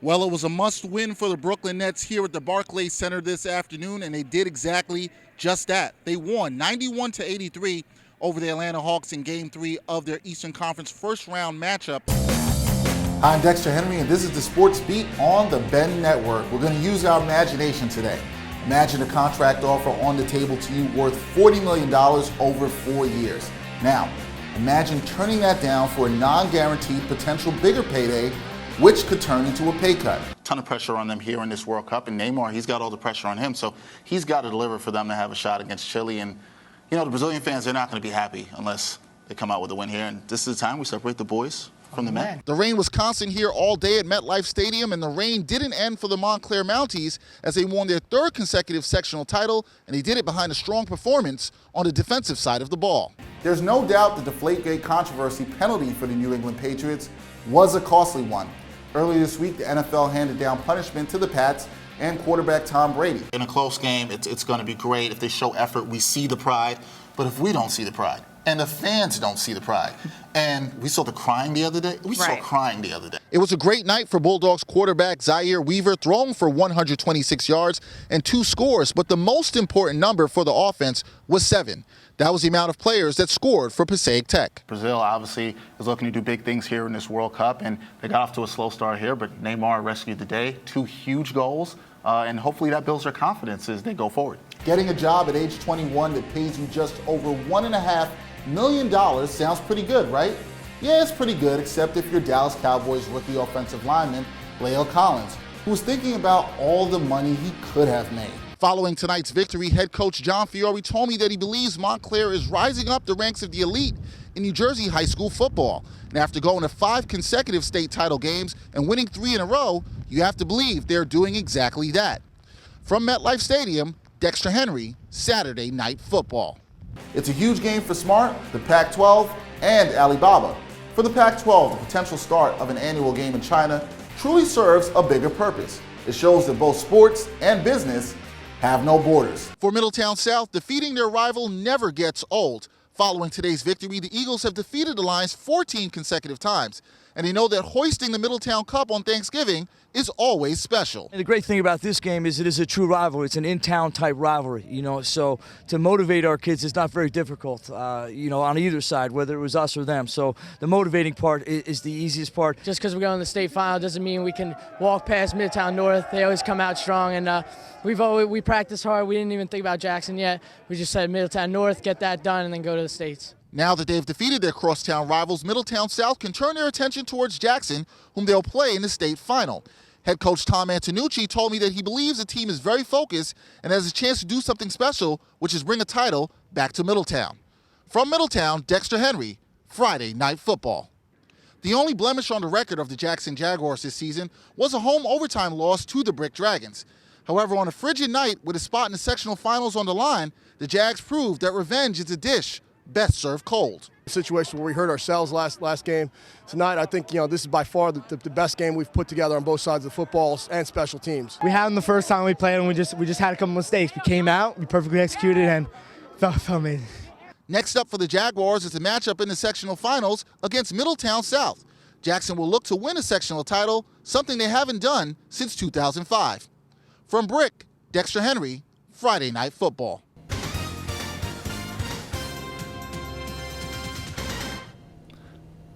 Well, it was a must-win for the Brooklyn Nets here at the Barclays Center this afternoon, and they did exactly just that. They won 91-83 over the Atlanta Hawks in Game 3 of their Eastern Conference first-round matchup. Hi, I'm Dexter Henry, and this is the Sports Beat on the Ben Network. We're going to use our imagination today. Imagine a contract offer on the table to you worth $40 million over 4 years. Now, imagine turning that down for a non-guaranteed potential bigger payday, which could turn into a pay cut. Ton of pressure on them here in this World Cup, and Neymar, he's got all the pressure on him, so he's got to deliver for them to have a shot against Chile. And, you know, the Brazilian fans, they're not going to be happy unless they come out with a win here, and this is the time we separate the boys from the men. The rain was constant here all day at MetLife Stadium, and the rain didn't end for the Montclair Mounties as they won their third consecutive sectional title, and they did it behind a strong performance on the defensive side of the ball. There's no doubt the Deflategate controversy penalty for the New England Patriots was a costly one. Earlier this week, the NFL handed down punishment to the Pats and quarterback Tom Brady. In a close game, it's going to be great if they show effort. We see the pride, but if we don't see the pride, and the fans don't see the pride, and we saw the crying the other day. We saw crying the other day. It was a great night for Bulldogs quarterback Zaire Weaver, throwing for 126 yards and 2 scores, but the most important number for the offense was 7. That was the amount of players that scored for Passaic Tech. Brazil obviously is looking to do big things here in this World Cup, and they got off to a slow start here, but Neymar rescued the day. 2 huge goals, and hopefully that builds their confidence as they go forward. Getting a job at age 21 that pays you just over $1.5 million sounds pretty good, right? Yeah, it's pretty good, except if you're Dallas Cowboys rookie offensive lineman, La'el Collins, who was thinking about all the money he could have made. Following tonight's victory, head coach John Fiore told me that he believes Montclair is rising up the ranks of the elite in New Jersey high school football. And after going to 5 consecutive state title games and winning 3 in a row, you have to believe they're doing exactly that. From MetLife Stadium, Dexter Henry, Saturday Night Football. It's a huge game for Smart, the Pac-12, and Alibaba. For the Pac-12, the potential start of an annual game in China truly serves a bigger purpose. It shows that both sports and business have no borders. For Middletown South, defeating their rival never gets old. Following today's victory, the Eagles have defeated the Lions 14 consecutive times, and they know that hoisting the Middletown Cup on Thanksgiving is always special. And the great thing about this game is it is a true rivalry. It's an in-town type rivalry, so to motivate our kids is not very difficult, on either side, whether it was us or them. So the motivating part is the easiest part. Just because we go in the state final doesn't mean we can walk past Midtown North. They always come out strong, and we practice hard. We didn't even think about Jackson yet. We just said Middletown North, get that done, and then go to the States. Now that they've defeated their crosstown rivals, Middletown South can turn their attention towards Jackson, whom they'll play in the state final. Head coach Tom Antonucci told me that he believes the team is very focused and has a chance to do something special, which is bring a title back to Middletown. From Middletown, Dexter Henry, Friday Night Football. The only blemish on the record of the Jackson Jaguars this season was a home overtime loss to the Brick Dragons. However, on a frigid night with a spot in the sectional finals on the line, the Jags proved that revenge is a dish best served cold. Situation where we hurt ourselves last game. Tonight, I think this is by far the best game we've put together on both sides of the football and special teams. We had them the first time we played, and we just had a couple mistakes. We came out, we perfectly executed, and felt amazing. Next up for the Jaguars is a matchup in the sectional finals against Middletown South. Jackson will look to win a sectional title, something they haven't done since 2005. From Brick, Dexter Henry, Friday Night Football.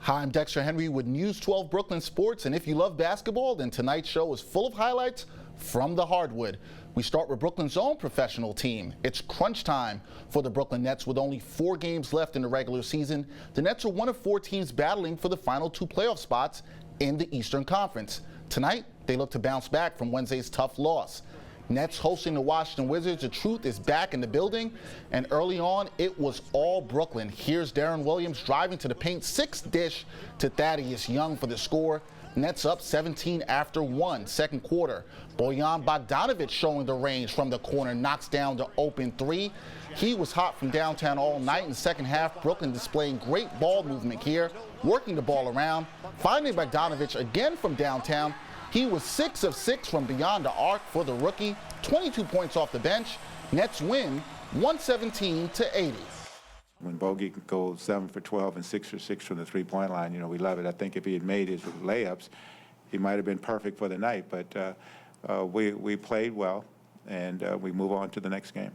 Hi, I'm Dexter Henry with News 12 Brooklyn Sports, and if you love basketball, then tonight's show is full of highlights from the hardwood. We start with Brooklyn's own professional team. It's crunch time for the Brooklyn Nets with only 4 games left in the regular season. The Nets are one of 4 teams battling for the final 2 playoff spots in the Eastern Conference. Tonight, they look to bounce back from Wednesday's tough loss. Nets hosting the Washington Wizards. The truth is back in the building, and early on, it was all Brooklyn. Here's Darren Williams driving to the paint, 6th dish to Thaddeus Young for the score. Nets up 17 after 1, second quarter. Bojan Bogdanovic showing the range from the corner, knocks down the open 3. He was hot from downtown all night in the second half. Brooklyn displaying great ball movement here, working the ball around. Finding Bogdanovic again from downtown. He was 6 of 6 from beyond the arc for the rookie, 22 points off the bench. Nets win 117-80. When Bogey goes 7 for 12 and 6 for 6 from the three-point line, we love it. I think if he had made his layups, he might have been perfect for the night, but we played well, and we move on to the next game.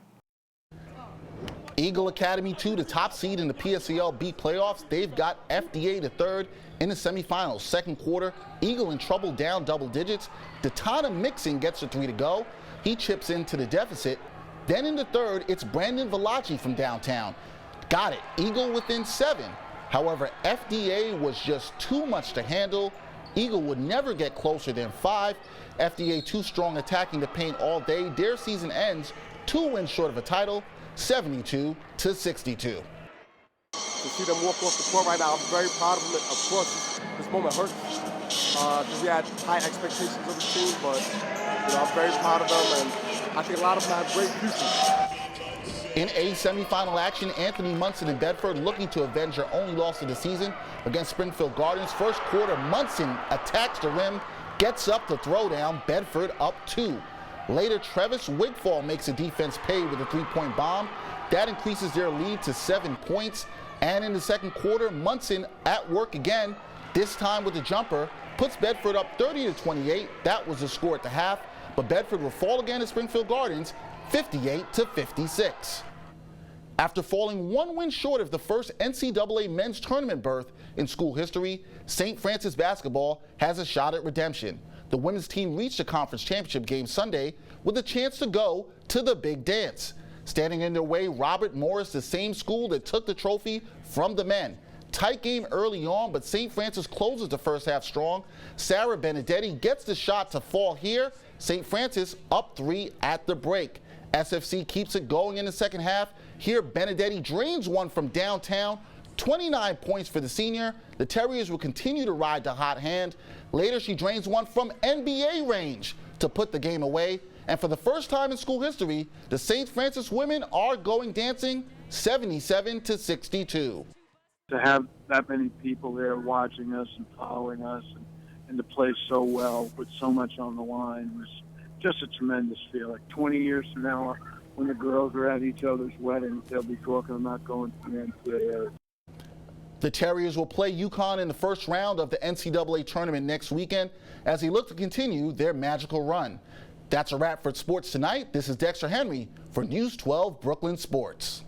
Eagle Academy 2, the top seed in the PSEL B playoffs. They've got FDA to third in the semifinals. Second quarter, Eagle in trouble, down double digits. Detana Mixon gets a 3 to go. He chips into the deficit. Then in the third, it's Brandon Valachi from downtown. Got it, Eagle within 7. However, FDA was just too much to handle. Eagle would never get closer than 5. FDA too strong, attacking the paint all day. Their season ends 2 wins short of a title, 72-62. To see them walk off the court right now, I'm very proud of them. Of course, this moment hurts because we had high expectations of the team, but I'm very proud of them, and I think a lot of them have great futures. In A semifinal action, Anthony Munson and Bedford looking to avenge their only loss of the season against Springfield Gardens. First quarter, Munson attacks the rim, gets up the throwdown, Bedford up 2. Later, Travis Wigfall makes a defense pay with a 3-point bomb. That increases their lead to 7 points. And in the second quarter, Munson at work again, this time with a jumper, puts Bedford up 30-28. That was the score at the half. But Bedford will fall again at Springfield Gardens, 58-56. After falling 1 win short of the first NCAA men's tournament berth in school history, St. Francis basketball has a shot at redemption. The women's team reached the conference championship game Sunday with a chance to go to the big dance. Standing in their way, Robert Morris, the same school that took the trophy from the men. Tight game early on, but St. Francis closes the first half strong. Sarah Benedetti gets the shot to fall here. St. Francis up 3 at the break. SFC keeps it going in the second half. Here, Benedetti drains one from downtown. 29 points for the senior. The Terriers will continue to ride the hot hand. Later, she drains one from NBA range to put the game away. And for the first time in school history, the St. Francis women are going dancing, 77-62. To have that many people there watching us and following us and to play so well with so much on the line was just a tremendous feeling. 20 years from now, when the girls are at each other's weddings, they'll be talking about going to the NCAA. The Terriers will play UConn in the first round of the NCAA tournament next weekend as they look to continue their magical run. That's a wrap for Sports Tonight. This is Dexter Henry for News 12 Brooklyn Sports.